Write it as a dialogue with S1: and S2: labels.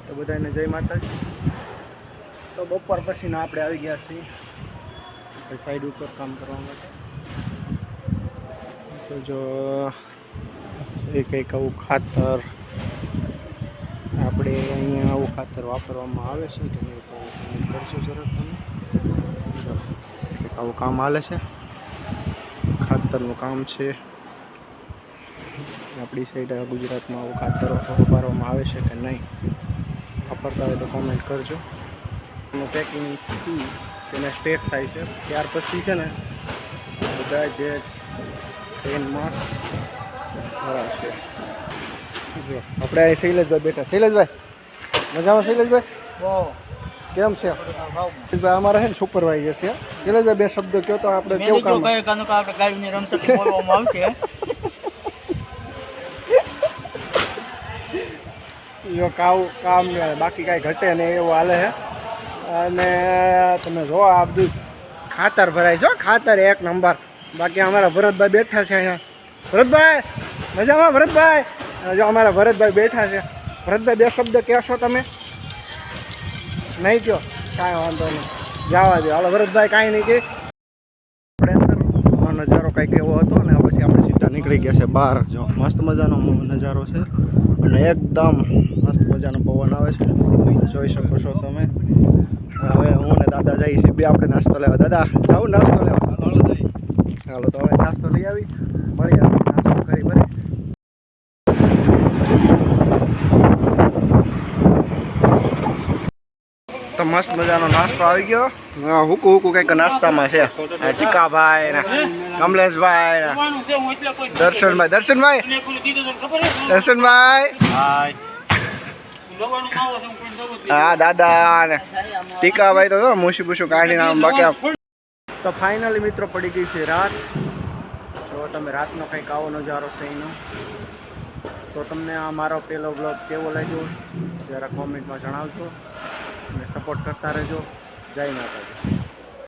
S1: તો બધાને જય માતાજી। તો બપોર પછીના આપણે આવી ગયા છીએ સાઈડ ઉપર કામ કરવા માટે। તો જો કંઈક આવું ખાતર આપણે અહીંયા આવું ખાતર વાપરવામાં આવે છે કે નહીં તો કરશો જરાક તમે। કંઈક આવું કામ હાલે છે, ખાતરનું કામ છે આપણી સાઈડ ગુજરાતમાં। આવું ખાતર વાપરવામાં આવે છે કે નહીં, વાપરતા હોય તો કોમેન્ટ કરજો। એનું પેકિંગ તેને સ્ટેક થાય છે, ત્યાર પછી છે ને બધા જે ટ્રેનમાં ભરાશે। જો આપણે અહીં શૈલેષભાઈ બેઠા। શૈલેષભાઈ મજામાં? શૈલેષભાઈ કેમ છે? શૈલેષભાઈ અમારા છે ને સુપરવાઇઝર છે। શૈલેષભાઈ બે શબ્દો કહો તો આપણે કેવું કામ
S2: આપણે ગાડીની રમસટ બોલવામાં આવશે।
S1: જો કામ બાકી કાંઈ ઘટે નહીં એવું હાલે છે। અને તમે જો આ બધું ખાતર ભરાય છે, ખાતર એક નંબર। બાકી અમારા ભરતભાઈ બેઠા છે અહીંયા। ભરતભાઈ મજામાં? ભરતભાઈ જો અમારા ભરતભાઈ બેઠા છે। ભરતભાઈ બે શબ્દ કહેશો તમે? નહીં કહો, કાંઈ વાંધો નહીં, જવા દો હાલો ભરતભાઈ, કાંઈ નહીં કે આપણે અંદર નજારો કંઈક એવો હતો ને પછી આપણે સીધા નીકળી ગયા છે બહાર। જો મસ્ત મજાનો નજારો છે અને એકદમ મસ્ત મજાનો પવન આવે છે, જોઈ શકો છો તમે। હવે હું ને દાદા જઈએ છીએ બે આપણે નાસ્તો લેવા। દાદા જાઉં નાસ્તો લેવા? હાલો તો હવે નાસ્તો લઈ આવી, મળી આવે નાસ્તો કરી ભરી। તો મસ્ત મજાનો નાસ્તો આવી ગયો। હુકું કંઈક નાસ્તામાં છે। ટીકાભાઈ ને કમલેશભાઈ ને દર્શનભાઈ હા દાદા ને ટીકાભાઈ તો મૂસી પૂછું કાઢીને આમ બાકી। તો ફાઇનલી મિત્રો પડી ગઈ છે રાત। તો તમે રાતનો કંઈક આવો નજારો છે એનો। તો તમને આ મારો પહેલો બ્લોગ કેવો લાગ્યો જરા કોમેન્ટમાં જણાવજો અને સપોર્ટ કરતા રહેજો। જય માતાજી।